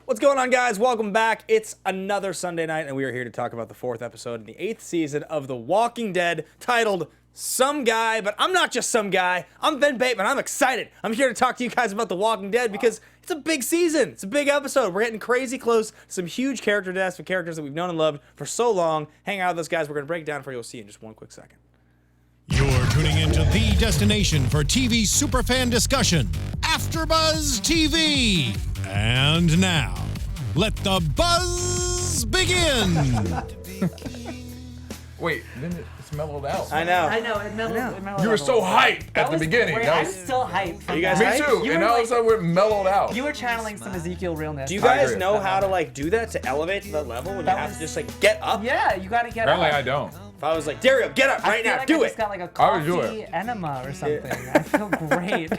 What's going on, guys? Welcome back. It's another Sunday night, and we are here to talk about the 4th episode in the 8th season of The Walking Dead, titled Some Guy. But I'm not just some guy. I'm Ben Bateman. I'm excited. I'm here to talk to you guys about The Walking Dead because it's a big season. It's a big episode. We're getting crazy close. Some huge character deaths with characters that we've known and loved for so long. Hang out with us, guys. We're going to break it down for you. We'll see you in just one quick second. You're tuning into the destination for TV superfan discussion, AFTERBUZZ TV. And now, let the buzz begin. Wait, then it's mellowed out. I know. It mellowed. You were so hyped at the beginning. Great. That I'm was, still hyped. Are you guys me hyped? too. And all of a sudden we're mellowed out. You were channeling some Ezekiel realness. Do you I guys agree. know how to do that to elevate to that level when you That have was- to just get up? Yeah, you gotta get Apparently up. I don't. If I was like, Derrial, get up right I feel now, like do I it. just got like a I would do coffee it. enema or something. I feel great.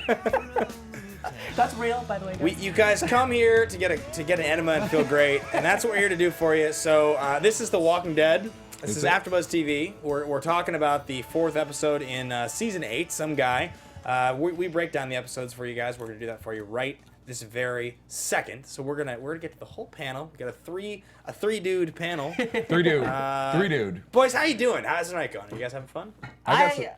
That's real, by the way. Guys. You guys come here to get an enema and feel great, and that's what we're here to do for you. So this is The Walking Dead. This is AFTERBUZZ TV. We're talking about the 4th episode in season 8. Some guy. We break down the episodes for you guys. We're gonna do that for you right this very second. So we're gonna get to the whole panel. We got a three dude panel. Three dude. Boys, how you doing? How's the night going? Are you guys having fun? I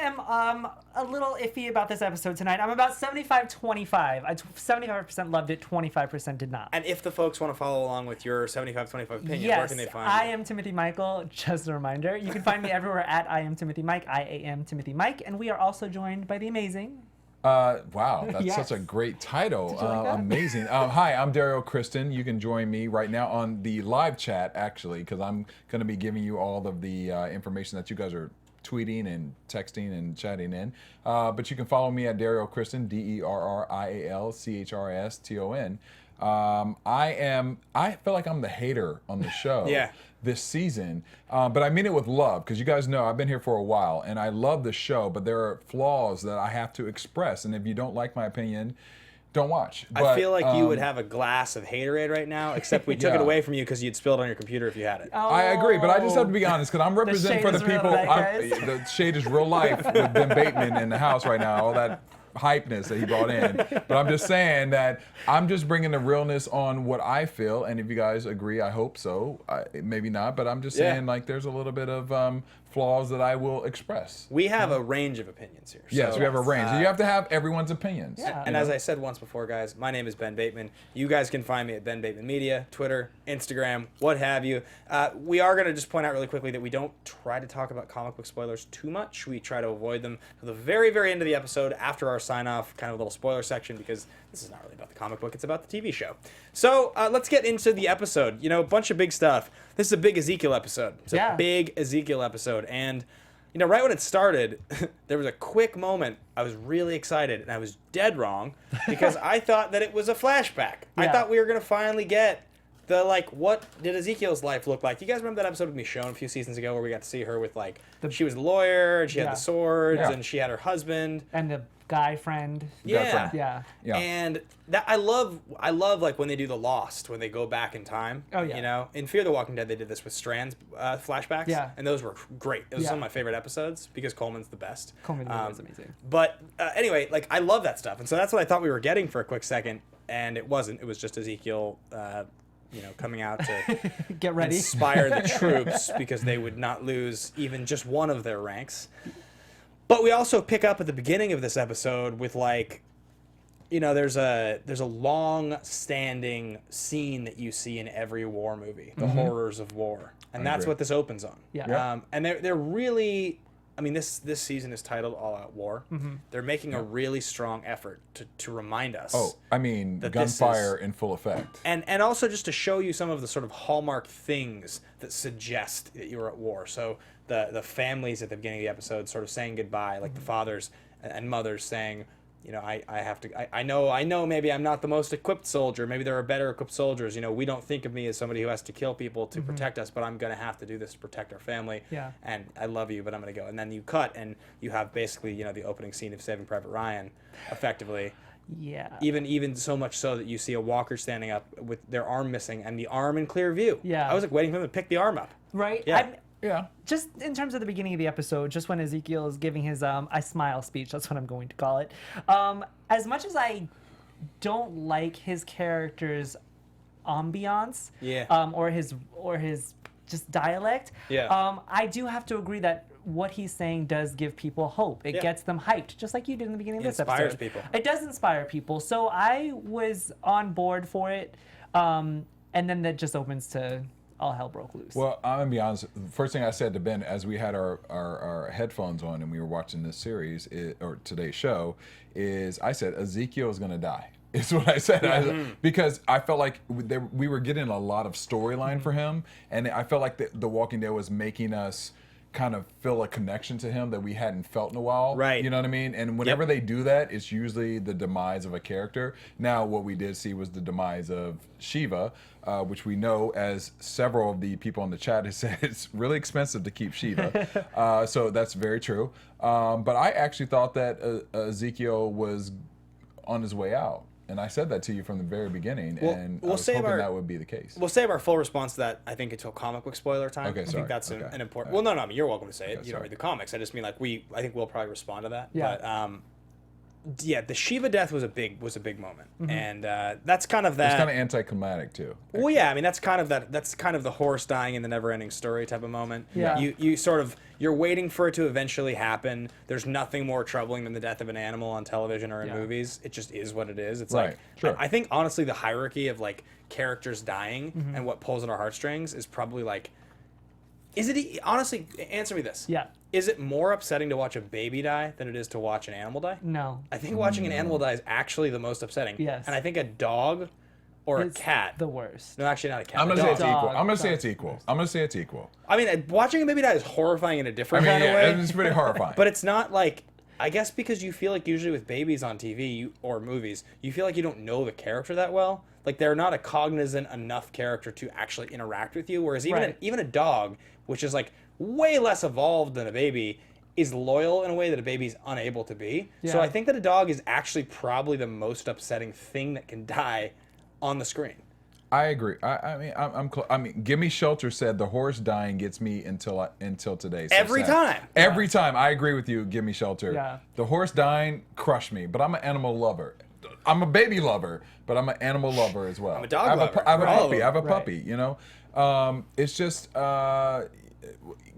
am a little iffy about this episode tonight. I'm about 75-25. I 75% loved it, 25% did not. And if the folks want to follow along with your 75-25 opinion, where Yes, can they find I you? am Timothy Michael. Just a reminder, you can find me everywhere at I am Timothy Mike, I-A-M Timothy Mike, and we are also joined by the amazing. Wow, that's Yes. such a great title. Did you like that? Amazing. Hi, I'm Derrial Christon. You can join me right now on the live chat, actually, because I'm going to be giving you all of the information that you guys are tweeting and texting and chatting in. But you can follow me at Derrial Christon, DerrialChriston. I feel like I'm the hater on the show. Yeah. This season, but I mean it with love, because you guys know I've been here for a while and I love the show, but there are flaws that I have to express, and if you don't like my opinion, don't watch. But, I feel like you would have a glass of haterade right now, except we took it Yeah. away from you because you'd spilled on your computer if you had it. I agree, but I just have to be honest, because I'm representing shade for the is real people. tonight, guys. The shade is real life with Ben Bateman in the house right now, all that hypeness that he brought in. But I'm just saying that I'm just bringing the realness on what I feel, and if you guys agree, I hope so. Maybe not, but I'm just saying there's a little bit of flaws that I will express. We have a range of opinions here. Yes, so, we have a range. You have to have everyone's opinions. Yeah. And as I said once before, guys, my name is Ben Bateman. You guys can find me at Ben Bateman Media, Twitter, Instagram, what have you. We are going to just point out really quickly that we don't try to talk about comic book spoilers too much. We try to avoid them to the very, very end of the episode after our sign-off, kind of a little spoiler section, because this is not really about the comic book, it's about the TV show. So let's get into the episode. A bunch of big stuff. This is a big Ezekiel episode. It's a big Ezekiel episode. And, right when it started, there was a quick moment. I was really excited, and I was dead wrong, because I thought that it was a flashback. I Yeah. thought we were going to finally get the, what did Ezekiel's life look like? You guys remember that episode with Michonne a few seasons ago where we got to see her with, she was a lawyer, and she had the swords, Yeah. and she had her husband. And the guy friend. Yeah. Yeah. Yeah. And that I love when they do the Lost, when they go back in time. Oh, yeah. In Fear the Walking Dead, they did this with Strand's flashbacks. Yeah. And those were great. Those are Yeah. some of my favorite episodes because Coleman's the best. Coleman was amazing. But anyway, I love that stuff. And so that's what I thought we were getting for a quick second. And it wasn't. It was just Ezekiel, coming out to Get ready. inspire the troops because they would not lose even just one of their ranks. But we also pick up at the beginning of this episode with there's a long-standing scene that you see in every war movie, the horrors of war, and that's agree. what this opens on. Yeah. And they're really, this season is titled All Out War. They're making a really strong effort to remind us. That this gunfire is- in full effect. And also just to show you some of the sort of hallmark things that suggest that you're at war. So the families at the beginning of the episode sort of saying goodbye, like the fathers and mothers saying, I know maybe I'm not the most equipped soldier. Maybe there are better equipped soldiers. We don't think of me as somebody who has to kill people to protect us, but I'm going to have to do this to protect our family. Yeah. And I love you, but I'm going to go. And then you cut and you have basically, the opening scene of Saving Private Ryan, effectively. Yeah. Even so much so that you see a walker standing up with their arm missing and the arm in clear view. Yeah. I was waiting for them to pick the arm up. Right? Yeah. Yeah. Just in terms of the beginning of the episode, just when Ezekiel is giving his I smile speech, that's what I'm going to call it. As much as I don't like his character's ambiance, or his just dialect. I do have to agree that what he's saying does give people hope. It gets them hyped, just like you did in the beginning of this episode. Inspires people. It does inspire people. So I was on board for it, and then that just opens to all hell broke loose. Well, I'm gonna be honest. The first thing I said to Ben as we had our headphones on and we were watching this series or today's show is I said Ezekiel is gonna die. Is what I said because I felt like we were getting a lot of storyline for him, and I felt like the Walking Dead was making us kind of feel a connection to him that we hadn't felt in a while. Right. You know what I mean? And whenever they do that, it's usually the demise of a character. Now, what we did see was the demise of Shiva, which we know, as several of the people in the chat have said, it's really expensive to keep Shiva. So that's very true. But I actually thought that Ezekiel was on his way out. And I said that to you from the very beginning, and I was hoping that would be the case. We'll save our full response to that, I think, until comic book spoiler time. Okay, I sorry. think that's Okay. an important... All right. Well, no, I mean, you're welcome to say it. Okay, You don't sorry. read the comics. I just mean, like, I think we'll probably respond to that. Yeah. But, yeah, the Shiva death was a big moment. And that's kind of that... It's kind of anticlimactic, too. Well, yeah, I mean, that's kind of the horse dying in the never-ending story type of moment. Yeah. You sort of, you're waiting for it to eventually happen. There's nothing more troubling than the death of an animal on television or in movies. It just is what it is. It's Right, like, sure. I think, honestly, the hierarchy of, like, characters dying and what pulls at our heartstrings is probably, like, honestly, answer me this. Yeah. Is it more upsetting to watch a baby die than it is to watch an animal die? No. I think watching an animal die is actually the most upsetting. Yes. And I think a dog or a It's cat... the worst. No, actually not a cat. I'm a going to say it's dog. equal. I'm going to Dog. say it's equal. I'm going to say it's equal. I mean, watching a baby die is horrifying in a I different mean, kind of yeah, way. it's pretty horrifying. But it's not like... I guess because you feel like usually with babies on TV or movies, you feel like you don't know the character that well. Like they're not a cognizant enough character to actually interact with you. Whereas even a dog, which is like way less evolved than a baby, is loyal in a way that a baby's unable to be. So Yeah. I think that a dog is actually probably the most upsetting thing that can die on the screen. I agree. I mean, Gimme Shelter said the horse dying gets me until today. So Every sad. time. Every time. I agree with you, Gimme Shelter. Yeah. The horse dying crushed me, but I'm an animal lover. I'm a baby lover, but I'm an animal lover as well. I'm a dog I have lover. I have a We're all puppy. I have a Right. puppy. You know, it's just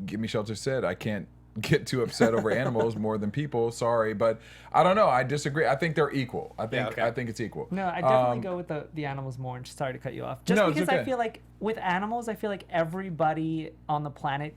Gimme Shelter said I can't get too upset over animals more than people. Sorry, but I don't know. I disagree. I think they're equal. I think it's equal. No, I definitely go with the animals more. And sorry to cut you off. Just No, it's because okay. I feel like with animals, I feel like everybody on the planet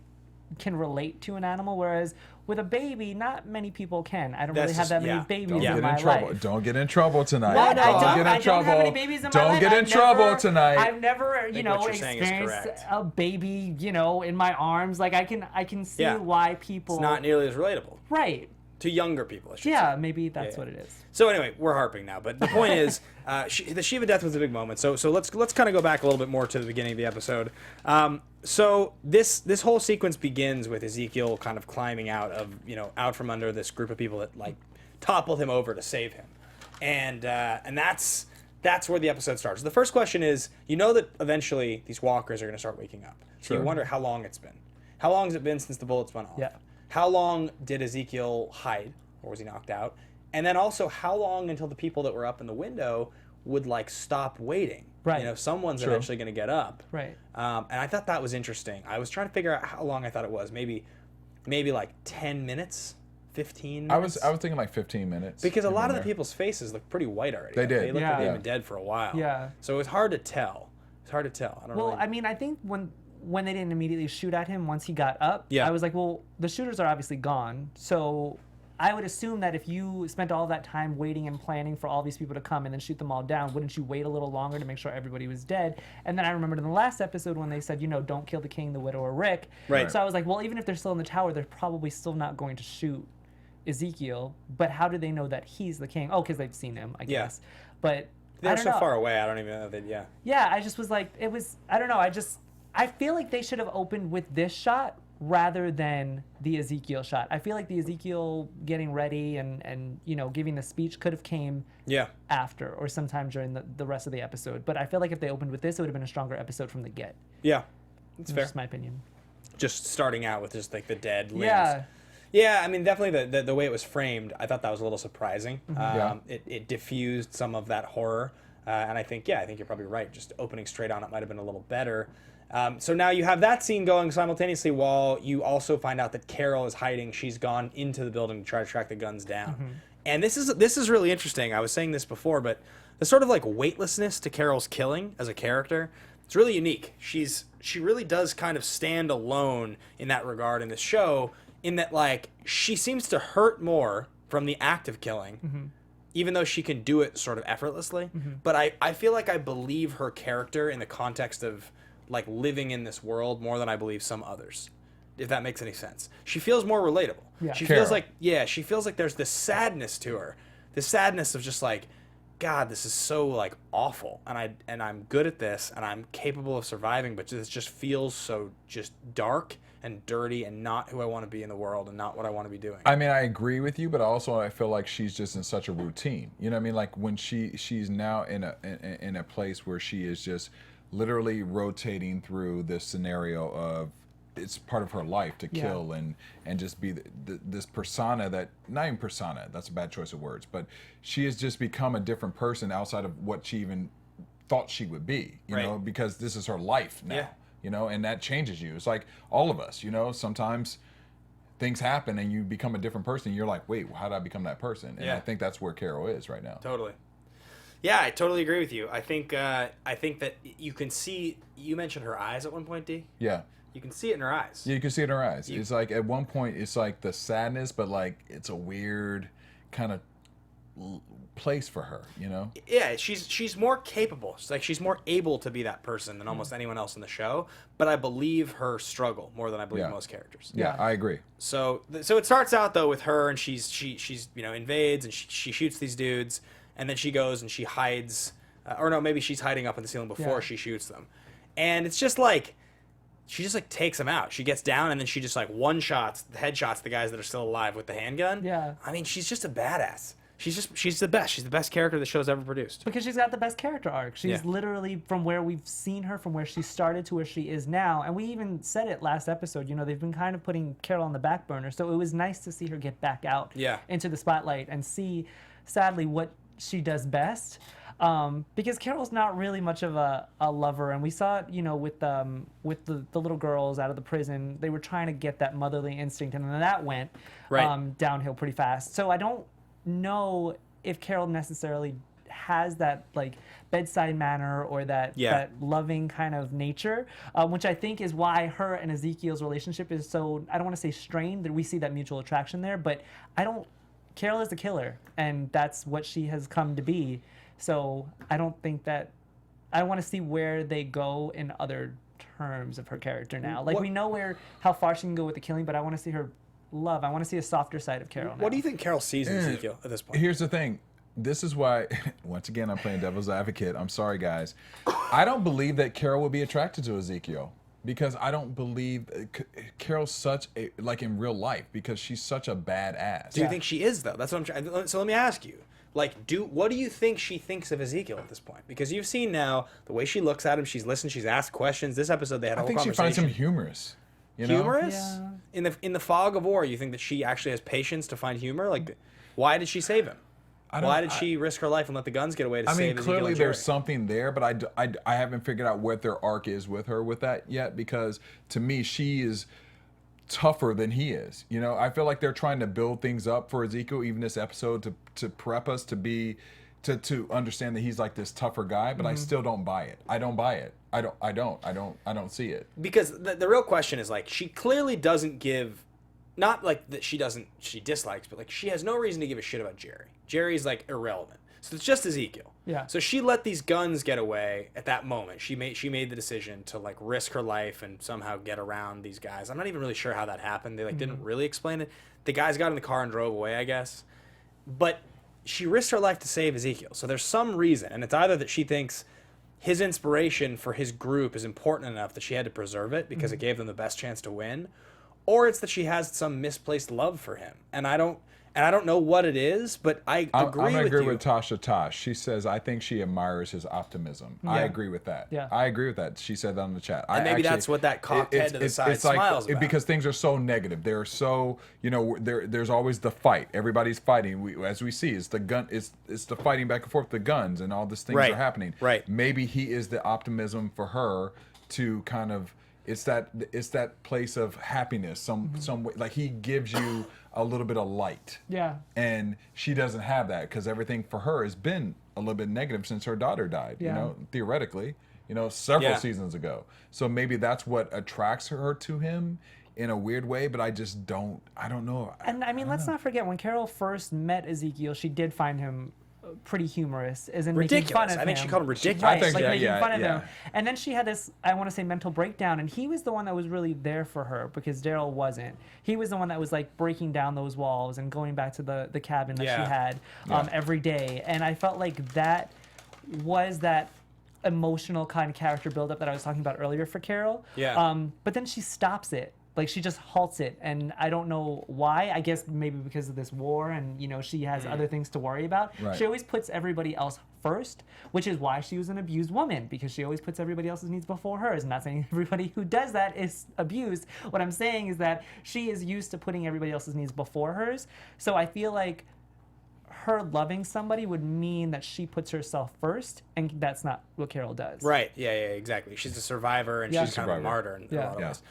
can relate to an animal, whereas with a baby, not many people can. I don't That's really have just- that many yeah. babies Don't in get my in trouble. life. Don't get in trouble tonight. Well, no, I don't don't, get in I trouble. don't have any babies in my Don't life. get in trouble tonight. I've never, you know, what you're saying is experienced correct. a baby, you know, in my arms. Like I can see Yeah. why people. It's not nearly as relatable right. to younger people, I should say. Yeah, maybe that's Yeah. what it is. So anyway, we're harping now, but the point is, the Shiva death was a big moment. So let's kind of go back a little bit more to the beginning of the episode. So this whole sequence begins with Ezekiel kind of climbing out from under this group of people that like toppled him over to save him, and that's where the episode starts. The first question is, you know that eventually these walkers are going to start waking up. So you Sure. wonder how long it's been. How long has it been since the bullets went off? Yeah. How long did Ezekiel hide, or was he knocked out? And then also, how long until the people that were up in the window would like stop waiting? Right. You know, someone's True. eventually going to get up. Right. And I thought that was interesting. I was trying to figure out how long I thought it was. Maybe like 10 minutes, 15 minutes. I was thinking like 15 minutes. because a lot of the there. people's faces look pretty white already. They did. They look Yeah. like they've Yeah. been dead for a while. Yeah. So it's hard to tell. I don't Well, really... I mean, I think when they didn't immediately shoot at him once he got up, Yeah. I was like, well, the shooters are obviously gone. So I would assume that if you spent all that time waiting and planning for all these people to come and then shoot them all down, wouldn't you wait a little longer to make sure everybody was dead? And then I remembered in the last episode when they said, you know, don't kill the king, the widow, or Rick. Right. So I was like, well, even if they're still in the tower, they're probably still not going to shoot Ezekiel. But how do they know that he's the king? Oh, because they've seen him, I Yeah. guess. But They're I don't so know. far away, I don't even know that, yeah. Yeah, I just was like, I don't know, I feel like they should have opened with this shot rather than the Ezekiel shot. I feel like the Ezekiel getting ready and you know, giving the speech could have came Yeah. after or sometime during the rest of the episode. But I feel like if they opened with this, it would have been a stronger episode from the get. Yeah. That's That's fair. just my opinion. Just starting out with just like the dead limbs. Yeah. Yeah, I mean, definitely the way it was framed, I thought that was a little surprising. Yeah. It diffused some of that horror, and I think you're probably right. Just opening straight on it might have been a little better. So now you have that scene going simultaneously while you also find out that Carol is hiding. She's gone into the building to try to track the guns down. And this is really interesting. I was saying this before, but the sort of like weightlessness to Carol's killing as a character, it's really unique. She really does kind of stand alone in that regard in this show, in that like she seems to hurt more from the act of killing, even though she can do it sort of effortlessly. But I feel like I believe her character in the context of like living in this world more than I believe some others, if that makes any sense. She feels more relatable. Yeah. She Carol. feels like there's this sadness to her, this sadness of just like, God, this is so like awful, and I'm good at this, and I'm capable of surviving, but this just feels so just dark and dirty, and not who I want to be in the world, and not what I want to be doing. I mean, I agree with you, but also I feel like she's just in such a routine. You know what I mean? Like when she's now in a place where she is just literally rotating through this scenario of it's part of her life to kill and just be this persona that, not even persona, that's a bad choice of words, but she has just become a different person outside of what she even thought she would be, you know, because this is her life now, you know, and that changes you. It's like all of us, you know, sometimes things happen and you become a different person. You're like, wait, how did I become that person? And I think that's where Carol is right now. Totally. Yeah, I totally agree with you. I think that you can see, you mentioned her eyes at one point, D? Yeah. You can see it in her eyes. Yeah, you can see it in her eyes. It's like at one point, it's like the sadness, but like it's a weird kind of place for her, you know? Yeah, she's more capable. She's more able to be that person than almost anyone else in the show. But I believe her struggle more than I believe most characters. Yeah, I agree. So it starts out though with her, and she's invades and she shoots these dudes, and then she goes and she hides, or no, maybe she's hiding up in the ceiling before she shoots them, and it's just like. She just like takes them out. She gets down and then she just like headshots the guys that are still alive with the handgun. Yeah. I mean, she's just a badass. She's the best. She's the best character the show's ever produced. Because she's got the best character arc. She's literally from where we've seen her, from where she started to where she is now. And we even said it last episode, you know, they've been kind of putting Carol on the back burner. So it was nice to see her get back out into the spotlight and see, sadly, what she does best. Because Carol's not really much of a lover, and we saw it, you know, with the little girls out of the prison. They were trying to get that motherly instinct, and then that went downhill pretty fast. So I don't know if Carol necessarily has that like bedside manner or that loving kind of nature, which I think is why her and Ezekiel's relationship is so, I don't want to say strained, that we see that mutual attraction there, but Carol is the killer, and that's what she has come to be. So I don't think that, I want to see where they go in other terms of her character now. Like we know how far she can go with the killing, but I want to see her love. I want to see a softer side of Carol now. What do you think Carol sees in Ezekiel at this point? Here's the thing. This is why, once again, I'm playing devil's advocate. I'm sorry, guys. I don't believe that Carol would be attracted to Ezekiel. Because I don't believe Carol's such a, like in real life, because she's such a badass. Do you think she is though? That's what I'm trying. So let me ask you. Like, what do you think she thinks of Ezekiel at this point? Because you've seen now the way she looks at him. She's listened. She's asked questions. This episode they had a whole conversation. I think she finds him humorous. You know? Humorous? Yeah. In the fog of war, you think that she actually has patience to find humor? Like, why did she save him? Why did she risk her life and let the guns get away to save Ezekiel? Clearly and Jerry? there's something there, but I haven't figured out what their arc is with her with that yet, because to me she is tougher than he is. You know, I feel like they're trying to build things up for Ezekiel, even this episode, to prep us to understand that he's like this tougher guy, but I still don't buy it. I don't buy it. I don't see it. Because the real question is, like, she clearly doesn't give, not like that she dislikes, but like she has no reason to give a shit about Jerry. Jerry's like irrelevant. So it's just Ezekiel. Yeah. So she let these guns get away at that moment. She made the decision to like risk her life and somehow get around these guys. I'm not even really sure how that happened. They didn't really explain it. The guys got in the car and drove away, I guess. But she risked her life to save Ezekiel. So there's some reason, and it's either that she thinks his inspiration for his group is important enough that she had to preserve it because it gave them the best chance to win, or it's that she has some misplaced love for him. And And I don't know what it is, but I agree I'm gonna with agree you. with Tasha Tosh. She says, I think she admires his optimism. I agree with that. Yeah. I agree with that. She said that on the chat. And maybe that's what that cocked head to the side smiles about. Because things are so negative. They're so, there's always the fight. Everybody's fighting. As we see, it's the gun. It's the fighting back and forth, the guns, and all these things are happening. Right. Maybe he is the optimism for her to kind of. It's that place of happiness. Some way, like he gives you a little bit of light. Yeah. And she doesn't have that because everything for her has been a little bit negative since her daughter died. Yeah. Theoretically, several seasons ago. So maybe that's what attracts her to him in a weird way. But I just don't know. And I mean, let's not forget when Carol first met Ezekiel, she did find him pretty humorous, as in making fun Ridiculous. of I think him. she called him ridiculous. Right, I think, like making fun of yeah. him. And then she had this, I want to say, mental breakdown, and he was the one that was really there for her because Derrial wasn't. He was the one that was like breaking down those walls and going back to the cabin that she had every day. And I felt like that was that emotional kind of character buildup that I was talking about earlier for Carol. Yeah. But then she stops it. Like she just halts it, and I don't know why. I guess maybe because of this war, and she has other things to worry about. Right. She always puts everybody else first, which is why she was an abused woman, because she always puts everybody else's needs before hers. I'm not saying everybody who does that is abused. What I'm saying is that she is used to putting everybody else's needs before hers. So I feel like her loving somebody would mean that she puts herself first, and that's not what Carol does. Right. Yeah, exactly. She's a survivor, and she's kind of a martyr in a lot of ways.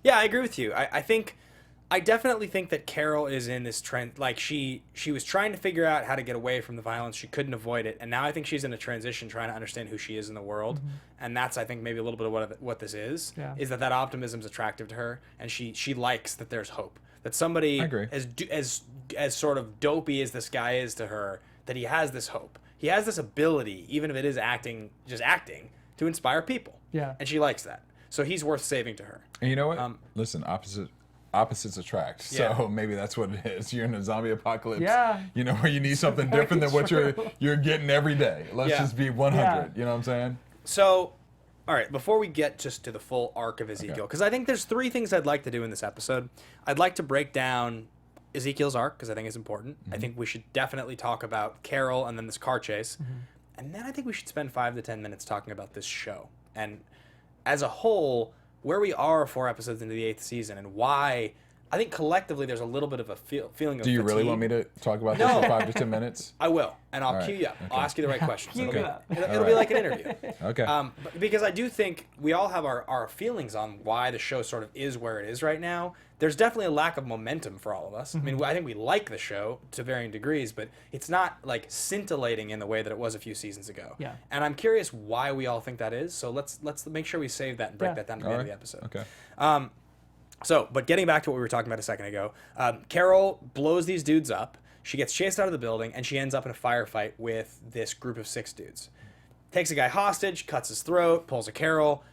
Yeah, I agree with you. I definitely think that Carol is in this trend. Like she was trying to figure out how to get away from the violence. She couldn't avoid it, and now I think she's in a transition, trying to understand who she is in the world. And that's, I think, maybe a little bit of what this is. Yeah. Is that optimism is attractive to her, and she likes that there's hope. That somebody as sort of dopey as this guy is to her, that he has this hope. He has this ability, even if it is acting, to inspire people. Yeah. And she likes that. So he's worth saving to her. And you know what? Listen, opposites attract. So maybe that's what it is. You're in a zombie apocalypse. Yeah. Where you need something different than what you're getting every day. Let's just be 100. Yeah. You know what I'm saying? So, all right, before we get just to the full arc of Ezekiel, because I think there's 3 things I'd like to do in this episode. I'd like to break down Ezekiel's arc, because I think it's important. I think we should definitely talk about Carol and then this car chase. And then I think we should spend 5 to 10 minutes talking about this show. And as a whole, where we are 4 episodes into the 8th season, and why I think collectively there's a little bit of a feeling of Do you really fatigue. want me to talk about this for 5 to 10 minutes? I will, and I'll All right. cue you up. Okay. I'll ask you the right questions. Cue you up. It'll be like an interview. Okay. Because I do think we all have our feelings on why the show sort of is where it is right now. There's definitely a lack of momentum for all of us. I mean, I think we like the show to varying degrees, but it's not like scintillating in the way that it was a few seasons ago. Yeah. And I'm curious why we all think that is. So let's make sure we save that and break that down at the end of the episode. Okay. But getting back to what we were talking about a second ago, Carol blows these dudes up. She gets chased out of the building, and she ends up in a firefight with this group of 6 dudes. Takes a guy hostage, cuts his throat, pulls a Carol,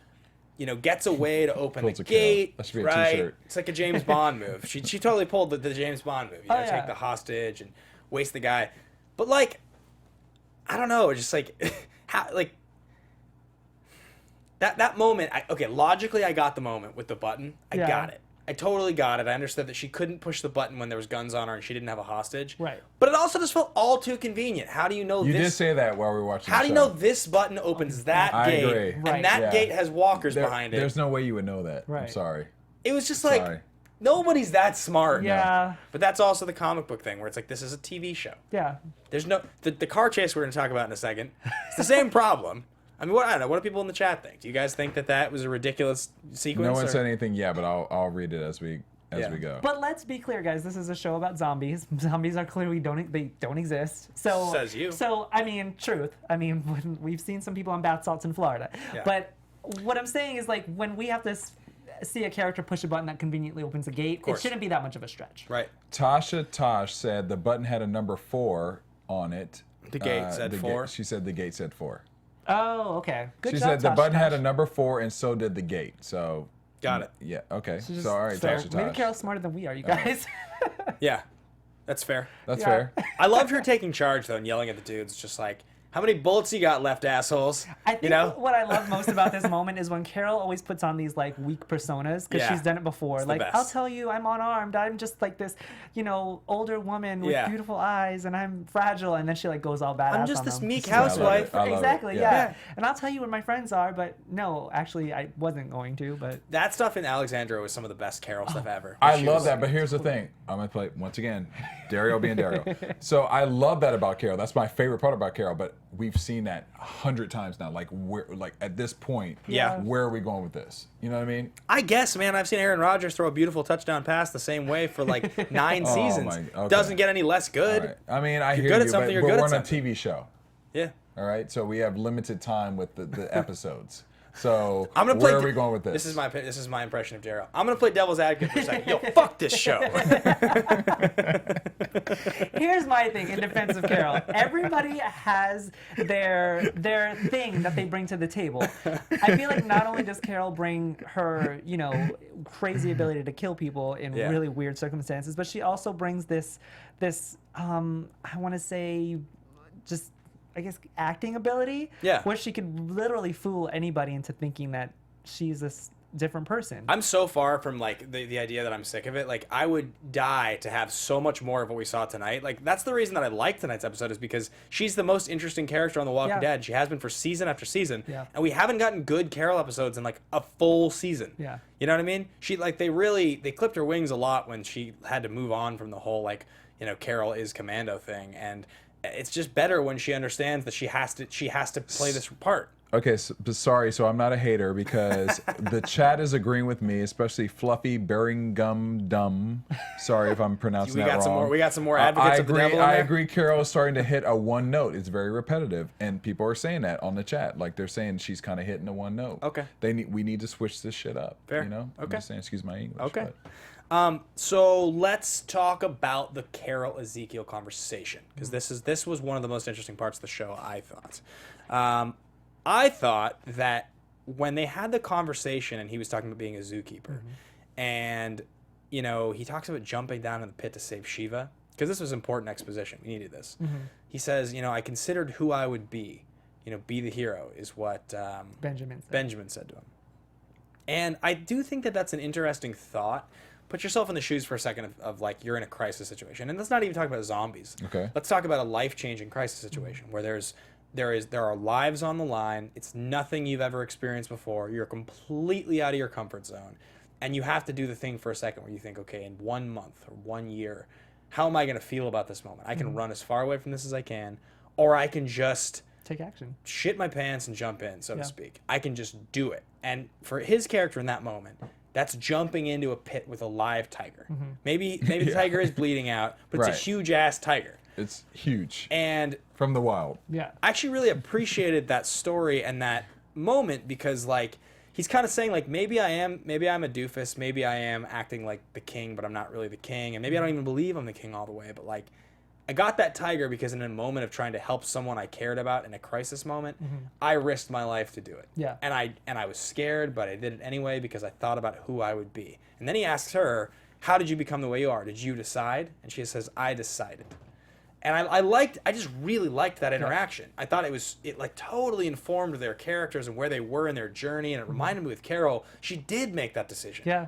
gets a way to open the gate. That should be a right? t-shirt. It's like a James Bond move. She totally pulled the James Bond move. Take the hostage and waste the guy. But I don't know, just how that moment. Logically I got the moment with the button. I got it. I totally got it. I understood that she couldn't push the button when there was guns on her and she didn't have a hostage. Right. But it also just felt all too convenient. How do you know You this? did say that while we were watching How the do you show. know this button opens that I gate agree. and Right. that gate has walkers behind it? There's no way you would know that. I'm Right. sorry. It was just Sorry. nobody's that smart. Yeah. But that's also the comic book thing where it's like, this is a TV show. Yeah. There's no the car chase we're going to talk about in a second. It's the same problem. I mean, I don't know. What do people in the chat think? Do you guys think that was a ridiculous sequence? No one said anything yet, but I'll read it as we go. But let's be clear, guys. This is a show about zombies. Zombies are clearly don't exist. So Says you. So I mean, truth. I mean, when we've seen some people on bath salts in Florida. Yeah. But what I'm saying is, when we have to see a character push a button that conveniently opens a gate, it shouldn't be that much of a stretch. Right. Tasha Tosh said the button had a number 4 on it. The gate said 4? She said the gate said 4. Oh, okay. Good She job, said the Tosh, button had Tosh. a number 4 and so did the gate. So Got it. Yeah. Okay. So So all right, Tasha maybe Tosh. Carol's smarter than we are, you guys. Yeah. That's fair. That's Yeah. fair. I loved her taking charge, though, and yelling at the dudes, just like, How many bullets you got left, assholes? I think you know? what I love most about this moment is when Carol always puts on these like weak personas because Yeah. she's done it before. It's the Like, best. I'll tell you, I'm unarmed. I'm just like this, older woman with Yeah. beautiful eyes, and I'm fragile. And then she like goes all badass. I'm just on this them. meek Just like, housewife. I love it. Exactly. Yeah. Yeah. And I'll tell you where my friends are, but no, actually, I wasn't going to. But That stuff in Alexandria was some of the best Carol stuff ever. I She love was- that, but here's the thing. I'm gonna play once again, Derrial being Derrial. So I love that about Carol. That's my favorite part about Carol. But we've seen that 100 times now. Like at this point, Yeah. where are we going with this? You know what I mean? I guess, man, I've seen Aaron Rodgers throw a beautiful touchdown pass the same way for like 9 Oh, seasons. okay. Doesn't get any less good. All right. I mean, I hear good at you, something, but you're we're good at on a something. TV show. Yeah. All right, so we have limited time with the episodes. So I'm gonna play. where are we going with this? This is my impression of Daryl. I'm gonna play devil's advocate for a second. Yo, fuck this show. here's my thing in defense of Carol. Everybody has their thing that they bring to the table. I feel like not only does Carol bring her, crazy ability to kill people in Yeah. really weird circumstances, but she also brings this I want to say just I guess acting ability, Yeah. where she could literally fool anybody into thinking that she's this different person. I'm so far from like the idea that I'm sick of it. Like I would die to have so much more of what we saw tonight. Like that's the reason that I like tonight's episode is because she's the most interesting character on The Walking Yeah. Dead. She has been for season after season. Yeah. And we haven't gotten good Carol episodes in like a full season. Yeah. You know what I mean? She like they clipped her wings a lot when she had to move on from the whole like, Carol is commando thing, and it's just better when she understands that she has to play this part. Okay, sorry. So I'm not a hater because the chat is agreeing with me, especially Fluffy Berringham Dumb. Sorry if I'm pronouncing that wrong. We got some more advocates I of the agree. devil in I there. agree. Carol is starting to hit a one note. It's very repetitive, and people are saying that on the chat. Like they're saying she's kind of hitting a one note. Okay. We need to switch this shit up. Fair. I'm Okay. just saying. Excuse my English. Okay. but- So let's talk about the Carol Ezekiel conversation because this was one of the most interesting parts of the show. I thought. I thought that when they had the conversation and he was talking about being a zookeeper, and he talks about jumping down in the pit to save Shiva because this was important exposition. We needed this. He says, I considered who I would be. Be the hero is what Benjamin said to him. And I do think that that's an interesting thought. Put yourself in the shoes for a second of like you're in a crisis situation, and let's not even talk about zombies. Okay. Let's talk about a life-changing crisis situation where there are lives on the line. It's nothing you've ever experienced before. You're completely out of your comfort zone, and you have to do the thing for a second where you think, okay, in 1 month or 1 year, how am I going to feel about this moment? I can run as far away from this as I can, or I can just Take action. shit my pants and jump in, so Yeah. to speak. I can just do it. And for his character in that moment, that's jumping into a pit with a live tiger. Maybe the tiger is bleeding out, but it's Right. a huge ass tiger. It's huge And from the wild. Yeah. I actually really appreciated that story and that moment because like he's kind of saying like maybe I'm a doofus, maybe I am acting like the king, but I'm not really the king, and maybe I don't even believe I'm the king all the way, but like I got that tiger because in a moment of trying to help someone I cared about in a crisis moment, I risked my life to do it. Yeah. And I was scared, but I did it anyway because I thought about who I would be. And then he asks her, "How did you become the way you are? Did you decide?" And she says, "I decided." And I just really liked that interaction. I thought it like totally informed their characters and where they were in their journey, and it reminded me with Carol, she did make that decision. Yeah.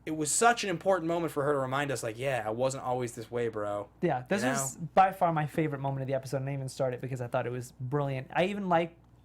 It was such an important moment for her to remind us, like, yeah, I wasn't always this way, bro. Yeah, this was by far my favorite moment of the episode, and I even started because I thought it was brilliant. I even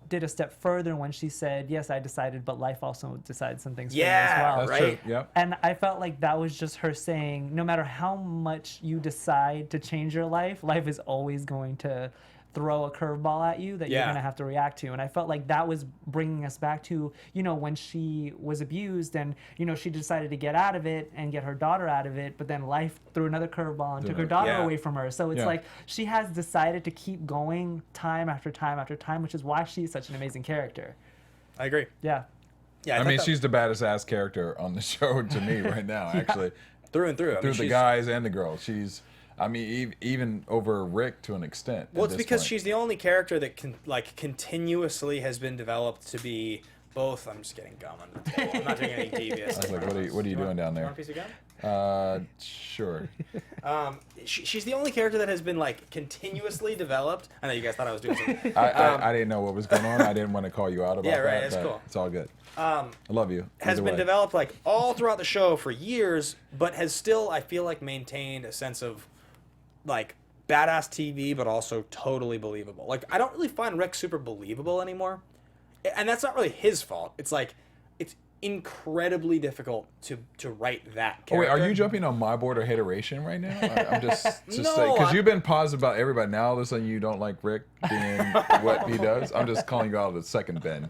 did a step further when she said, "Yes, I decided, but life also decides some things for me as well." That's Right? true. Yep. And I felt like that was just her saying, no matter how much you decide to change your life, life is always going to throw a curveball at you that you're Yeah. going to have to react to. And I felt like that was bringing us back to, when she was abused and, she decided to get out of it and get her daughter out of it, but then life threw another curveball and took her daughter Yeah. away from her. So it's Yeah. like she has decided to keep going time after time after time, which is why she's such an amazing character. I agree. Yeah. Yeah, I thought mean, that- she's the baddest ass character on the show to me right now, actually. through and through. I Through mean, the she's- guys and the girls. Even over Rick to an extent. Well, at it's this because point. she's the only character that continuously has been developed to be both. I'm just getting gum under the table. I'm not doing any devious. I was like, what are you doing down You there? want a piece of gum? Sure. She's the only character that has been like continuously developed. I know you guys thought I was doing something. I didn't know what was going on. I didn't want to call you out about Yeah, right, that. that's but cool. It's all good. I love you. Has Either been way. developed like all throughout the show for years, but has still, I feel like, maintained a sense of like badass TV, but also totally believable. Like, I don't really find Rick super believable anymore, and that's not really his fault. It's like it's incredibly difficult to write that character. Oh, wait, are you jumping on my board or hateration right now? I'm just No, saying, because I'm- you've been positive about everybody. Now all of a sudden you don't like Rick being what he does. I'm just calling you out of the second bin.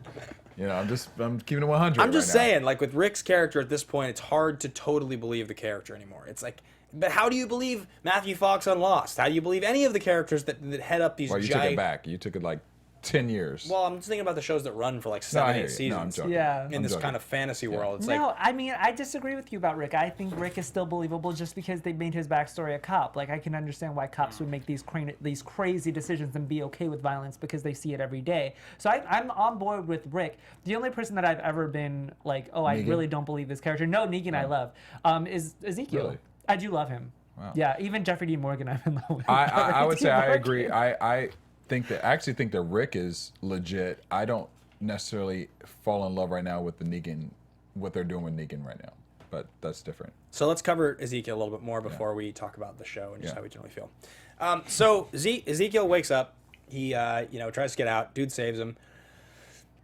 You know, I'm keeping it 100. I'm just right now. saying, like with Rick's character at this point, it's hard to totally believe the character anymore. It's like, but how do you believe Matthew Fox on Lost? How do you believe any of the characters that head up these Well, you giant... took it back. You took it like 10 years. Well, I'm just thinking about the shows that run for like No, I 7, hear 8 you. No, seasons. I'm joking. Yeah. In I'm this joking. kind of fantasy world, it's No, like I mean, I disagree with you about Rick. I think Rick is still believable just because they made his backstory a cop. Like, I can understand why cops would make these crazy decisions and be okay with violence because they see it every day. So I'm on board with Rick. The only person that I've ever been like, oh, I Negan? really don't believe this character. No, Negan I love. Is Ezekiel. Really? I do love him. Wow. Yeah, even Jeffrey Dean Morgan I'm in love with. I would say I Morgan. agree. I actually think that Rick is legit. I don't necessarily fall in love right now with the Negan, what they're doing with Negan right now. But that's different. So let's cover Ezekiel a little bit more before we talk about the show and just Yeah. how we generally feel. So Ezekiel wakes up. He tries to get out. Dude saves him.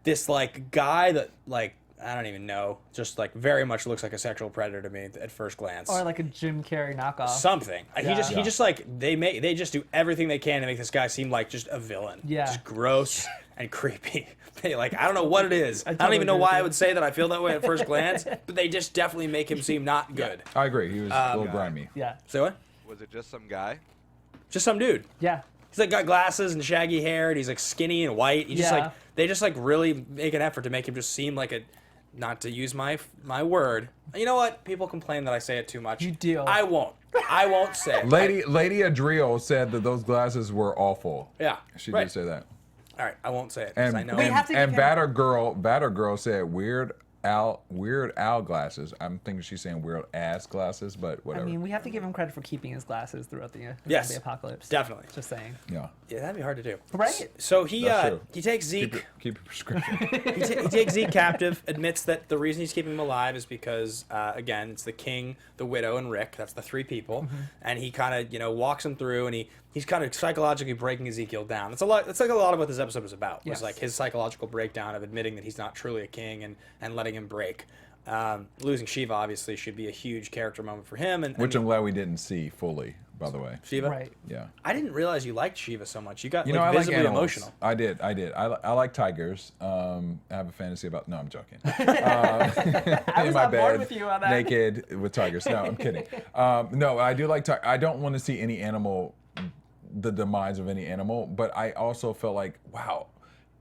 This like guy that like I don't even know, just like very much looks like a sexual predator to me at first glance. Or like a Jim Carrey knockoff. Something. He Yeah. just like they just do everything they can to make this guy seem like just a villain. Yeah. Just gross and creepy. Like I don't know what it is. I don't totally even know agree why with I you. would say that I feel that way at first glance, but they just definitely make him seem not good. I agree. He was a little grimy. Yeah. Say what? Was it just some guy? Just some dude. Yeah. He's like got glasses and shaggy hair, and he's like skinny and white. He's just Yeah. like they just like really make an effort to make him just seem like a, not to use my word. You know what? People complain that I say it too much. You do. I won't say it. Lady Adriel said that those glasses were awful. Yeah. She right. did say that. All right, I won't say it because And I know. We have to give him- Batter Girl said Weird Al glasses. I'm thinking she's saying Weird Ass glasses, but I whatever. mean, we have to give him credit for keeping his glasses throughout the Yes. the apocalypse. Definitely. Just saying. yeah. Yeah, that'd be hard to do. Right? So he That's true. he takes Zeke. Keep your prescription. He takes Zeke captive. Admits that the reason he's keeping him alive is because again, it's the king, the widow, and Rick. That's the three people. And he kind of walks him through, and he's kind of psychologically breaking Ezekiel down. It's a lot. It's like a lot of what this episode was about. Yes. Was like his psychological breakdown of admitting that he's not truly a king and letting him break. Losing Shiva obviously should be a huge character moment for him. And Which I'm glad we didn't see fully, by the way. Shiva. Right. Yeah. I didn't realize you liked Shiva so much. You got You know, I like visibly animals. emotional. I did. I like tigers. I have a fantasy about. No, I'm joking. I In was my on board bed, with you on that. naked with tigers. No, I'm kidding. No, I do like. I don't want to see any animal, the demise of any animal. But I also felt like, wow,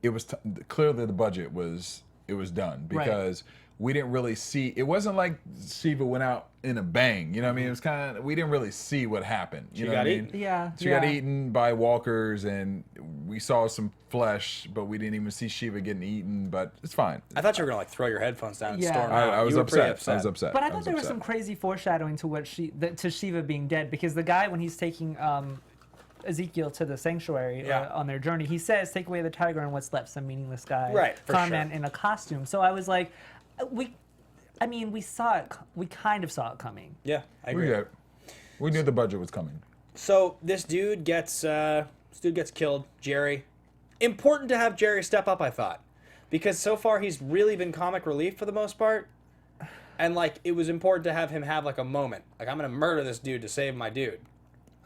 it was clearly the budget was done because we didn't really see. It wasn't like Shiva went out in a bang. You know what I mean? It was kind of. We didn't really see what happened. You She know got what I eaten. mean? Yeah. She got eaten by walkers, and we saw some flesh, but we didn't even see Shiva getting eaten. But it's fine. I thought you were gonna like throw your headphones down and Yeah. storm out. I was You were pretty upset. I was upset. But I was thought there was upset. some crazy foreshadowing to to Shiva being dead because the guy when he's taking Ezekiel to the sanctuary on their journey, he says, "Take away the tiger and what's left." Some meaningless guy, Right, for comment sure. in a costume. So I was like, we saw it. We kind of saw it coming. Yeah, I We agree. knew, we knew the budget was coming. So this dude gets killed. Jerry. Important to have Jerry step up, I thought, because so far he's really been comic relief for the most part, and like it was important to have him have like a moment. Like I'm gonna murder this dude to save my dude.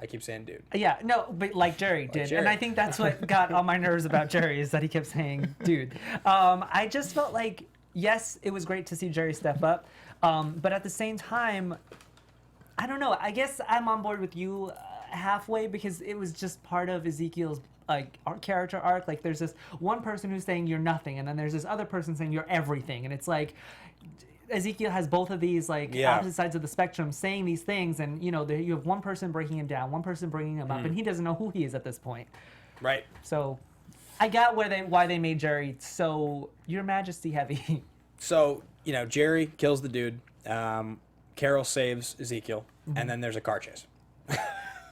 I keep saying dude. Yeah, no, but like Jerry did. Jerry. And I think that's what got on my nerves about Jerry is that he kept saying, dude. I just felt like, yes, it was great to see Jerry step up. But at the same time, I don't know. I guess I'm on board with you halfway because it was just part of Ezekiel's character arc. Like there's this one person who's saying you're nothing, and then there's this other person saying you're everything. And it's like Ezekiel has both of these opposite sides of the spectrum saying these things, and you have one person breaking him down, one person bringing him up, and he doesn't know who he is at this point. Right. So I got why they made Jerry so Your Majesty heavy. So, Jerry kills the dude. Carol saves Ezekiel, and then there's a car chase.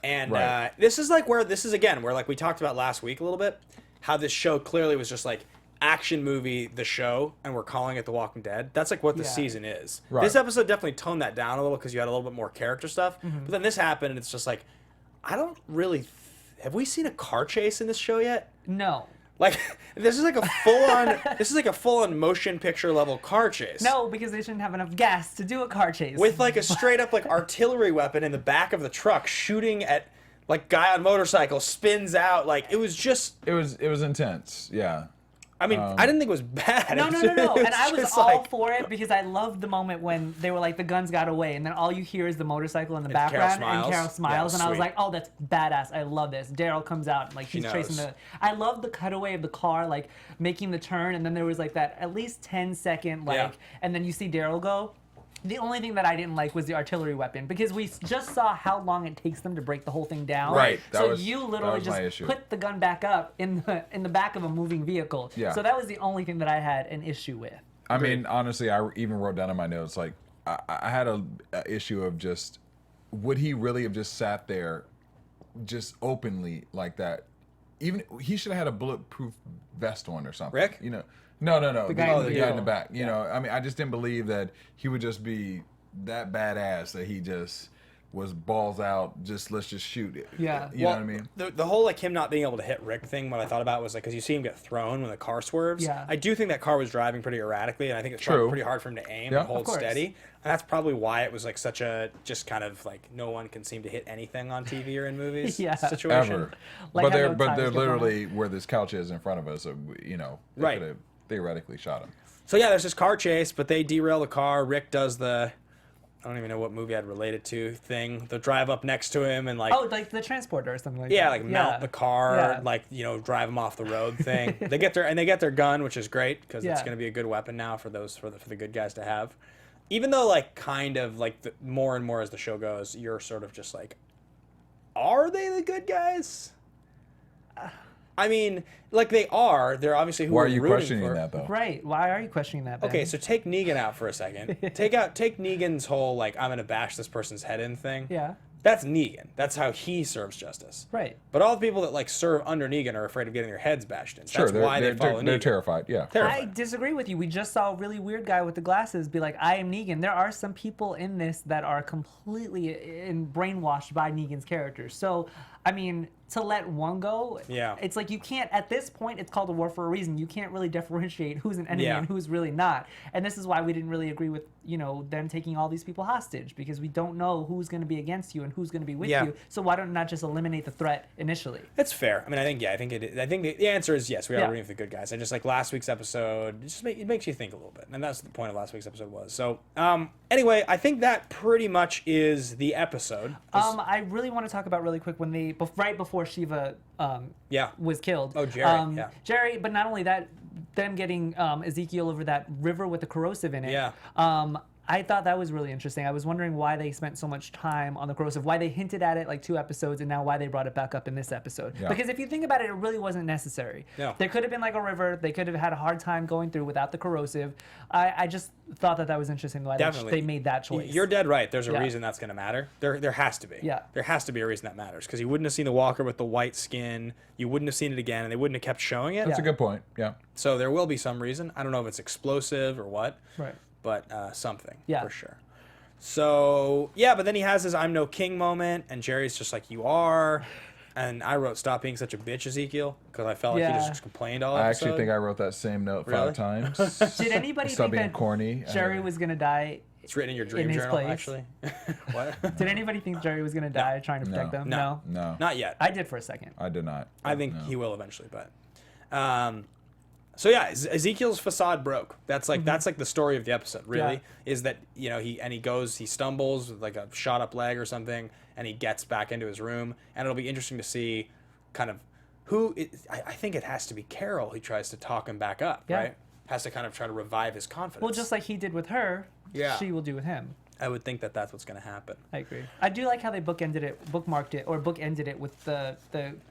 And Right. this is like where like we talked about last week a little bit, how this show clearly was just like action movie, the show, and we're calling it The Walking Dead. That's like what the Yeah. season is. Right. This episode definitely toned that down a little because you had a little bit more character stuff. But then this happened, and it's just like, I don't really. Have we seen a car chase in this show yet? No. Like this is like a full on motion picture level car chase. No, because they shouldn't have enough gas to do a car chase. With like a straight up like artillery weapon in the back of the truck shooting at like guy on motorcycle spins out. Like it was intense. Yeah. I mean, I didn't think it was bad. No. It And I was just all like- for it because I loved the moment when they were like, the guns got away, and then all you hear is the motorcycle in the Carol background, smiles. and Carol smiles, Yeah, and I was sweet. like, oh, that's badass. I love this. Daryl comes out, and like he's tracing knows. the. I love the cutaway of the car, like making the turn, and then there was like that at least 10-second like, Yeah. and then you see Daryl go. The only thing that I didn't like was the artillery weapon because we just saw how long it takes them to break the whole thing down. Right, that So was- you that literally was my just issue. put the gun back up in the back of a moving vehicle. Yeah. So that was the only thing that I had an issue with. I mean, honestly, I even wrote down in my notes, like, I had a issue of just, would he really have just sat there just openly like that? Even, he should have had a bulletproof vest on or something. Rick? No. The guy guy, in the in vehicle. the back. You know, I mean, I just didn't believe that he would just be that badass that he just was balls out, just let's just shoot it. Yeah. You know what I mean? The whole like him not being able to hit Rick thing, what I thought about was like, because you see him get thrown when the car swerves. Yeah. I do think that car was driving pretty erratically, and I think it's True. probably pretty hard for him to aim Yeah. and hold Of course. steady. And that's probably why it was like such a just kind of like no one can seem to hit anything on TV or in movies Yeah. situation. Ever. Like but how they're no but tires they're get run literally where this couch is in front of us. So, they Right. could have theoretically shot him. So yeah, there's this car chase, but they derail the car. Rick does the I don't even know what movie I'd relate it to thing. The drive up next to him and like Oh, like the transporter or something like that. yeah, like mount the car, Yeah. like drive them off the road thing. They get their gun, which is great because it's Yeah. going to be a good weapon now for the good guys to have. Even though like kind of like more and more as the show goes, you're sort of just like, are they the good guys? I mean, like they are. They're obviously who Why are we're you rooting questioning for. that though? Right. Why are you questioning that, Ben? Okay, so take Negan out for a second. Take Negan's whole like I'm gonna bash this person's head in thing. Yeah. That's Negan. That's how he serves justice. Right. But all the people that like serve under Negan are afraid of getting their heads bashed in. Sure, That's why they follow they're Negan. terrified. Yeah. I disagree with you. We just saw a really weird guy with the glasses be like, I am Negan. There are some people in this that are completely brainwashed by Negan's character. So, I mean, to let one go, Yeah. it's like you can't, at this point, it's called a war for a reason. You can't really differentiate who's an enemy Yeah. and who's really not. And this is why we didn't really agree with, them taking all these people hostage, because we don't know who's going to be against you and who's going to be with Yeah. you. So why don't not just eliminate the threat initially? That's fair. I mean, I think the answer is yes. We are Yeah. rooting for the good guys. I just like last week's episode. It makes you think a little bit, and that's the point of last week's episode was. So, anyway, I think that pretty much is the episode. I really want to talk about really quick when right before Shiva Yeah. was killed. Oh, Jerry, yeah. Jerry, but not only that, them getting Ezekiel over that river with the corrosive in it. Yeah. I thought that was really interesting. I was wondering why they spent so much time on the corrosive, why they hinted at it like 2 episodes, and now why they brought it back up in this episode. Yeah. Because if you think about it, it really wasn't necessary. No. There could have been like a river. They could have had a hard time going through without the corrosive. I just thought that was interesting why Definitely. they made that choice. You're dead right. There's a Yeah. reason that's going to matter. There has to be. Yeah. There has to be a reason that matters because you wouldn't have seen the walker with the white skin. You wouldn't have seen it again, and they wouldn't have kept showing it. That's a good point. Yeah. So there will be some reason. I don't know if it's explosive or what. Right. But something Yeah. for sure. So yeah, but then he has his "I'm no king" moment, and Jerry's just like, "You are," and I wrote, "Stop being such a bitch, Ezekiel," because I felt like he Yeah. just complained all I episode. actually think I wrote that same note Really? 5 times. Did anybody Stop think being that corny. Jerry was going to die? It's written in your dream his journal, place. actually. What? Did anybody think Jerry was going to die trying to protect No. them? No. No, Not yet. I did for a second. I did not. I think No. he will eventually, but. So yeah, Ezekiel's facade broke. That's like the story of the episode. Really, is that he stumbles with like a shot up leg or something, and he gets back into his room, and it'll be interesting to see, kind of, I think it has to be Carol who tries to talk him back up, Yeah. right? Has to kind of try to revive his confidence. Well, just like he did with her, Yeah. she will do with him. I would think that that's what's going to happen. I agree. I do like how they bookended it with the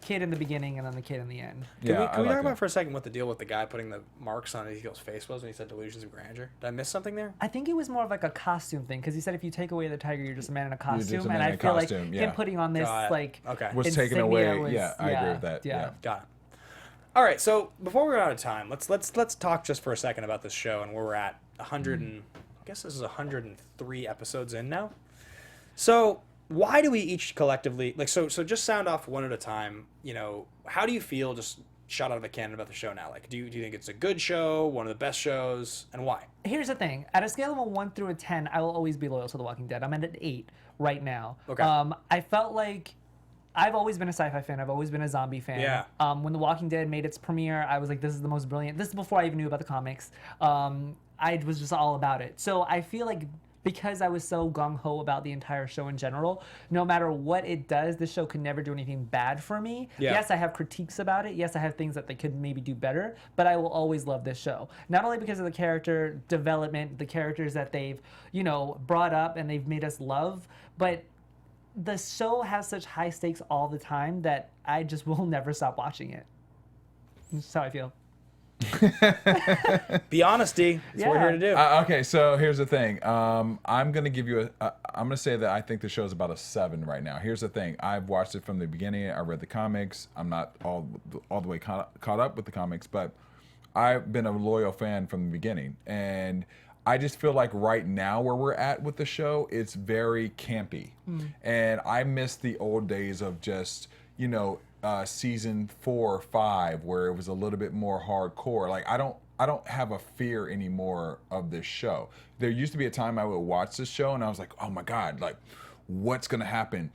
kid in the beginning and then the kid in the end. Can we talk about for a second what the deal with the guy putting the marks on Ezekiel's face was when he said delusions of grandeur? Did I miss something there? I think it was more of like a costume thing because he said if you take away the tiger, you're just a man in a costume, man and in I a feel costume, like yeah. him putting on this like was taken insignia away. was- I agree with that. Yeah. Got it. All right, so before we run out of time, let's talk just for a second about this show and where we're at. I guess this is 103 episodes in now. So why do we each collectively so just sound off one at a time? How do you feel just shot out of a cannon about the show now? Like, do you think it's a good show, one of the best shows, and why? Here's the thing: at a scale of a 1 through a 10, I will always be loyal to The Walking Dead. I'm at an 8 right now. Okay. I felt like I've always been a sci-fi fan. I've always been a zombie fan. Yeah. When The Walking Dead made its premiere, I was like, this is the most brilliant. This is before I even knew about the comics. I was just all about it. So I feel like because I was so gung-ho about the entire show in general, no matter what it does, the show could never do anything bad for me. Yeah. Yes, I have critiques about it. Yes, I have things that they could maybe do better, but I will always love this show. Not only because of the character development, the characters that they've, brought up and they've made us love, but the show has such high stakes all the time that I just will never stop watching it. That's how I feel. Be honest, D. That's what we're here to do. Okay, so here's the thing. I'm gonna give you I'm gonna say that I think the show's about a 7 right now. Here's the thing. I've watched it from the beginning. I read the comics. I'm not all the way caught up with the comics, but I've been a loyal fan from the beginning, and I just feel like right now where we're at with the show, it's very campy, and I miss the old days of just season 4 or 5 where it was a little bit more hardcore. Like I don't have a fear anymore of this show. There used to be a time I would watch this show and I was like, oh my God, like what's gonna happen?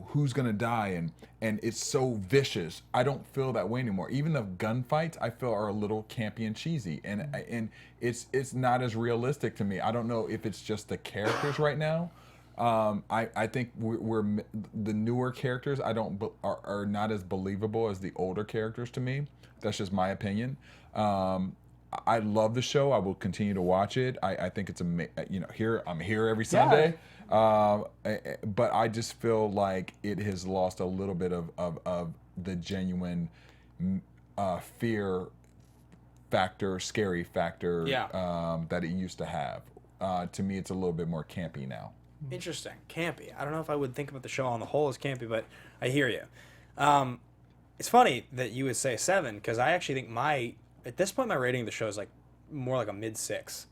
Who's gonna die? And it's so vicious. I don't feel that way anymore. Even the gunfights I feel are a little campy and cheesy, and it's not as realistic to me. I don't know if it's just the characters right now. I think we're the newer characters are not as believable as the older characters to me. That's just my opinion. I love the show. I will continue to watch it. I think it's I'm here every Sunday. But I just feel like it has lost a little bit of the genuine fear factor, scary factor that it used to have. To me, it's a little bit more campy now. Interesting. Campy. I don't know if I would think about the show on the whole as campy, but I hear you. It's funny that you would say 7 because I actually think at this point my rating of the show is like more like a mid-6.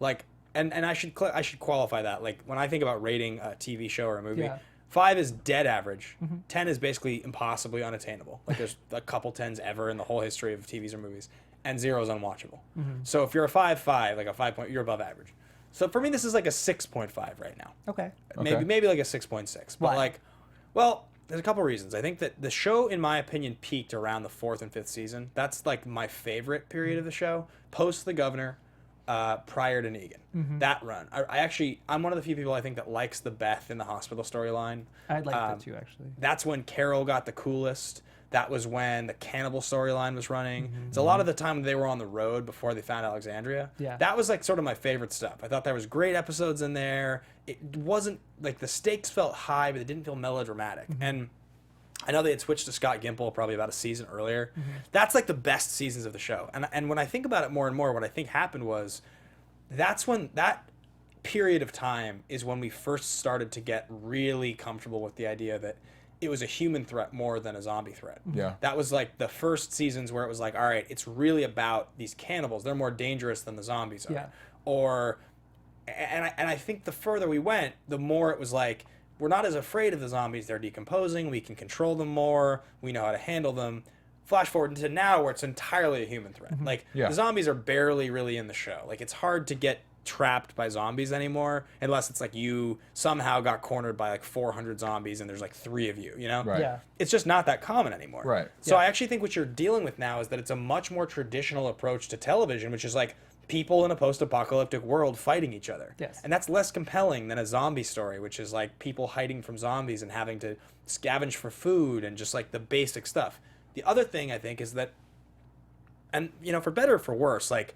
Like, and I should qualify that. Like when I think about rating a TV show or a movie, 5 is dead average. 10 is basically impossibly unattainable. Like there's a couple 10s ever in the whole history of TVs or movies, and 0 is unwatchable. So if you're a 5.5, like a 5 point, you're above average. So for me, this is like a 6.5 right now. Okay. Maybe like a 6.6. But there's a couple reasons. I think that the show, in my opinion, peaked around the 4th and 5th season. That's like my favorite period of the show. Post The Governor, prior to Negan. That run. I'm one of the few people I think that likes the Beth in the hospital storyline. I'd like that too, actually. That's when Carol got the coolest. That was when the cannibal storyline was running. It's a lot of the time they were on the road before they found Alexandria. Yeah. That was like sort of my favorite stuff. I thought there was great episodes in there. It wasn't like the stakes felt high, but it didn't feel melodramatic. And I know they had switched to Scott Gimple probably about a season earlier. That's like the best seasons of the show. And when I think about it more and more, what I think happened was that's when that period of time is when we first started to get really comfortable with the idea that it was a human threat more than a zombie threat. Yeah. That was like the first seasons where it was like, all right, it's really about these cannibals. They're more dangerous than the zombies are. Yeah. And I think the further we went, the more it was like, we're not as afraid of the zombies. They're decomposing. We can control them more. We know how to handle them. Flash forward into now where it's entirely a human threat. Like the zombies are barely really in the show. Like it's hard to get trapped by zombies anymore unless it's like you somehow got cornered by like 400 zombies and there's like 3 of you, Right. Yeah. It's just not that common anymore. Right. So I actually think what you're dealing with now is that it's a much more traditional approach to television, which is like people in a post-apocalyptic world fighting each other. Yes. And that's less compelling than a zombie story, which is like people hiding from zombies and having to scavenge for food and just like the basic stuff. The other thing I think is that, and for better or for worse, like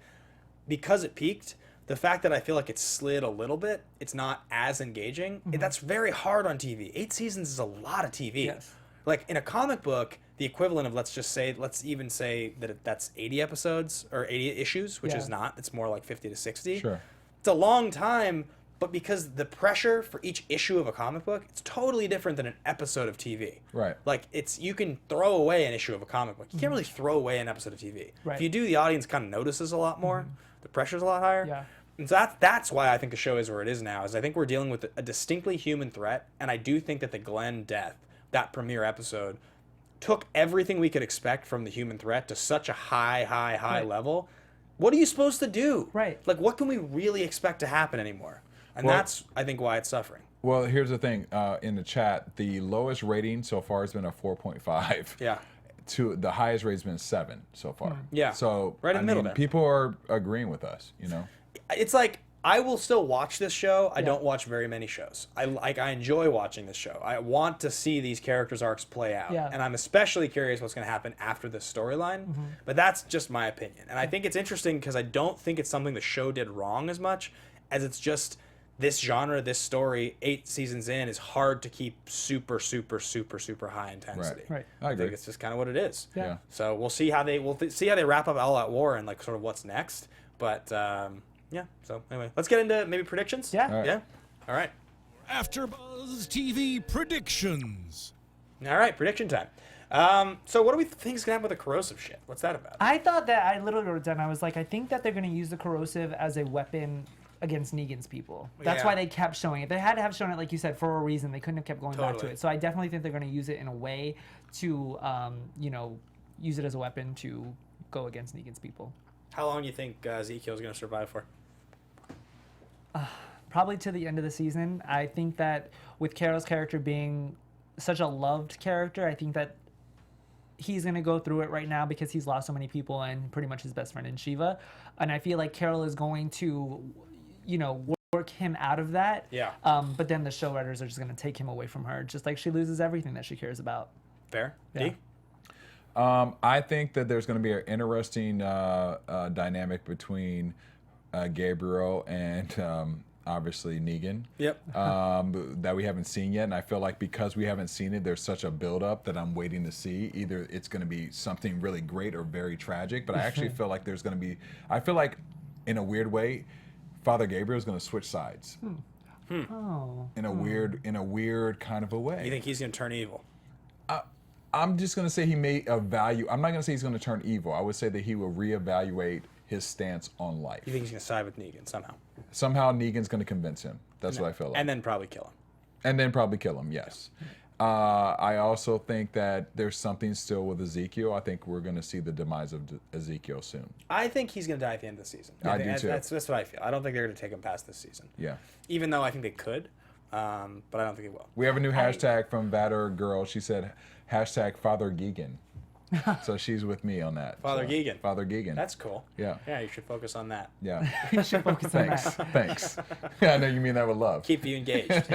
because it peaked, the fact that I feel like it's slid a little bit, it's not as engaging. That's very hard on TV. 8 seasons is a lot of TV. Yes. Like in a comic book, the equivalent of let's even say that that's 80 episodes or 80 issues, which is not. It's more like 50 to 60. Sure. It's a long time, but because the pressure for each issue of a comic book, it's totally different than an episode of TV. Right. Like you can throw away an issue of a comic book. You can't really throw away an episode of TV. Right. If you do, the audience kind of notices a lot more. The pressure's a lot higher. Yeah. And so that's why I think the show is where it is now. Is I think we're dealing with a distinctly human threat, and I do think that the Glenn death, that premiere episode, took everything we could expect from the human threat to such a high level. What are you supposed to do? Right. Like, what can we really expect to happen anymore? And that's, I think, why it's suffering. Well, here's the thing. In the chat, the lowest rating so far has been a 4.5. Yeah. To the highest rate's been 7 so far. Yeah. So Right in the middle mean, there. people are agreeing with us, you know. It's like, I will still watch this show. I don't watch very many shows. I enjoy watching this show. I want to see these characters' arcs play out. Yeah. And I'm especially curious what's going to happen after this storyline. But that's just my opinion. And I think it's interesting because I don't think it's something the show did wrong as much as it's just this genre, this story, 8 seasons in, is hard to keep super high intensity. Right. I I agree. think it's just kind of what it is. Yeah. So we'll see how they see how they wrap up All Out War and like sort of what's next. But yeah. So anyway, let's get into maybe predictions. Yeah. All right. Yeah. All right. AfterBuzz TV predictions. All right. Prediction time. So what do we think is gonna happen with the corrosive shit? What's that about? I thought that I literally wrote it down. I was like, I think that they're going to use the corrosive as a weapon against Negan's people. That's Yeah. why they kept showing it. They had to have shown it, like you said, for a reason. They couldn't have kept going back to Totally. it. So I definitely think they're going to use it in a way to, use it as a weapon to go against Negan's people. How long do you think Ezekiel's gonna survive for? Probably to the end of the season. I think that with Carol's character being such a loved character, I think that he's going to go through it right now because he's lost so many people and pretty much his best friend in Shiva. And I feel like Carol is going to, work him out of that. Yeah. But then the show writers are just going to take him away from her, just like she loses everything that she cares about. Fair. Yeah. D? I think that there's going to be an interesting dynamic between Gabriel and obviously Negan. Yep. That we haven't seen yet, and I feel like because we haven't seen it, there's such a build-up that I'm waiting to see. Either it's going to be something really great or very tragic, but I actually feel like there's going to be. I feel like, in a weird way, Father Gabriel is going to switch sides. Oh. In a weird kind of a way. You think he's gonna turn evil? I'm just going to say he may evaluate. I'm not going to say he's going to turn evil. I would say that he will reevaluate his stance on life. You think he's gonna side with Negan somehow? Somehow Negan's going to convince him. That's what I feel like. And then probably kill him. And then probably kill him, yes. I also think that there's something still with Ezekiel. I think we're going to see the demise of Ezekiel soon. I think he's gonna die at the end of the season. I think do too. That's what I feel. I don't think they're gonna take him past this season. Yeah. Even though I think they could, but I don't think they will. We have a new hashtag from Vatter Girl. She said, hashtag Father Geegan. So she's with me on that. Father So, Geegan. Father Geegan. That's cool. Yeah. Yeah, you should focus on that. Yeah. You should focus on Thanks. that. Thanks. I know you mean that with love. Keep you engaged.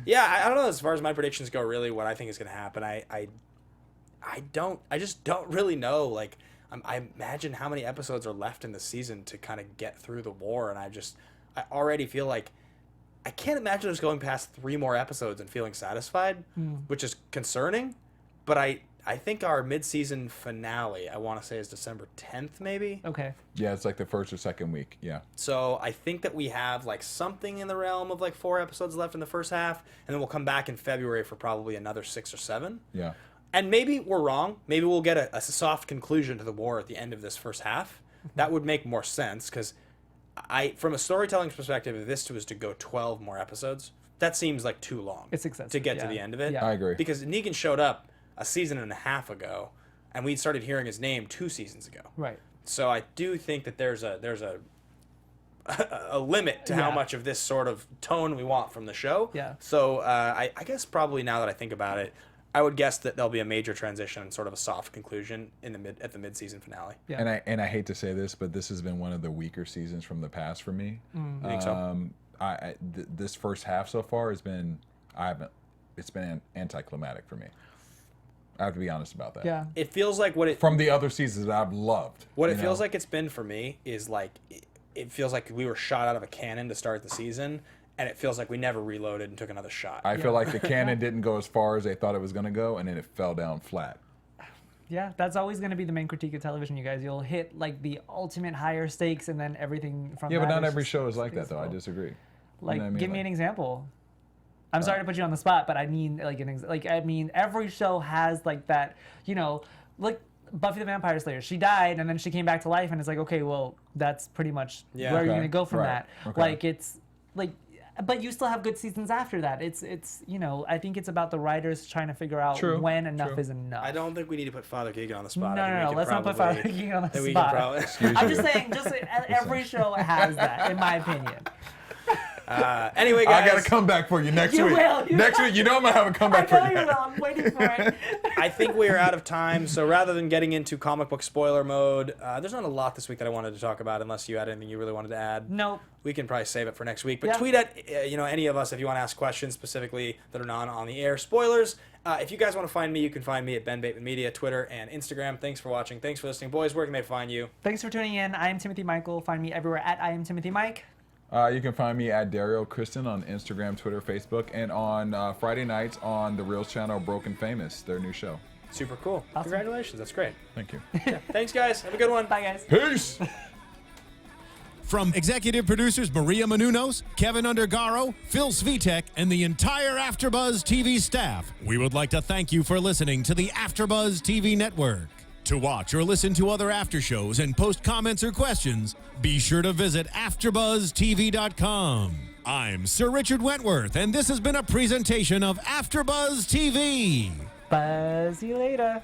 Yeah, I don't know as far as my predictions go. Really, what I think is gonna happen. I just don't really know. Like, I imagine how many episodes are left in the season to kind of get through the war, and I already feel like I can't imagine us going past 3 more episodes and feeling satisfied, which is concerning. But I think our mid-season finale, I want to say, is December 10th, maybe. Okay. Yeah, it's like the first or second week. Yeah. So I think that we have like something in the realm of like 4 episodes left in the first half, and then we'll come back in February for probably another 6 or 7. Yeah. And maybe we're wrong. Maybe we'll get a soft conclusion to the war at the end of this first half. That would make more sense because from a storytelling perspective, if this was to go 12 more episodes, that seems like too long. It's excessive, to get to yeah. the end of it. Yeah. I agree. Because Negan showed up a season and a half ago, and we started hearing his name 2 seasons ago. Right. So I do think that there's a limit to how Yeah. much of this sort of tone we want from the show. Yeah. So I guess probably now that I think about it, I would guess that there'll be a major transition and sort of a soft conclusion at the mid-season finale. Yeah. And I hate to say this, but this has been one of the weaker seasons from the past for me. You think so? This first half so far has been it's been anticlimactic for me. I have to be honest about that. Yeah. It feels like From the other seasons that I've loved. What it feels like it's been for me is like it feels like we were shot out of a cannon to start the season, and it feels like we never reloaded and took another shot. I feel like the cannon didn't go as far as they thought it was going to go, and then it fell down flat. Yeah, that's always going to be the main critique of television, you guys. You'll hit like the ultimate higher stakes, and then everything from Yeah, that but not is every just show is like that, though. I peaceful. disagree. Like, You know what I mean? give me Like- an example. I'm sorry to put you on the spot, but I mean, like I mean, every show has like that, you know, like Buffy the Vampire Slayer. She died, and then she came back to life, and it's like, okay, well, that's pretty much Yeah. where you're Okay. gonna go from Right. that. Okay. Like it's like, but you still have good seasons after that. It's you know, I think it's about the writers trying to figure out True. when enough True. is enough. I don't think we need to put Father Keegan on the spot. No, I think we no, can let's not put Father probably- Keegan on the that we can spot. probably- I'm just saying, every show has that, in my opinion. Anyway, guys, I got to come back for you next You week. will, you Next will. week, you know I'm going to have a I comeback for know you. you will. I'm waiting for it. I think we are out of time. So rather than getting into comic book spoiler mode, there's not a lot this week that I wanted to talk about. Unless you had anything you really wanted to add. Nope. We can probably save it for next week. But Yeah. tweet at any of us if you want to ask questions specifically that are not on the air. Spoilers. If you guys want to find me, you can find me at Ben Bateman Media, Twitter and Instagram. Thanks for watching. Thanks for listening, boys. Where can they find you? Thanks for tuning in. I am Timothy Michael. Find me everywhere at I am Timothy Mike. You can find me at Derrial Christon on Instagram, Twitter, Facebook, and on Friday nights on the Reels channel, Broken Famous, their new show. Super cool. Awesome. Congratulations. That's great. Thank you. Thanks, guys. Have a good one. Bye, guys. Peace! From executive producers Maria Menounos, Kevin Undergaro, Phil Svitek, and the entire AfterBuzz TV staff, we would like to thank you for listening to the AfterBuzz TV network. To watch or listen to other after shows and post comments or questions, be sure to visit AfterBuzzTV.com. I'm Sir Richard Wentworth, and this has been a presentation of AfterBuzz TV. Buzz you later.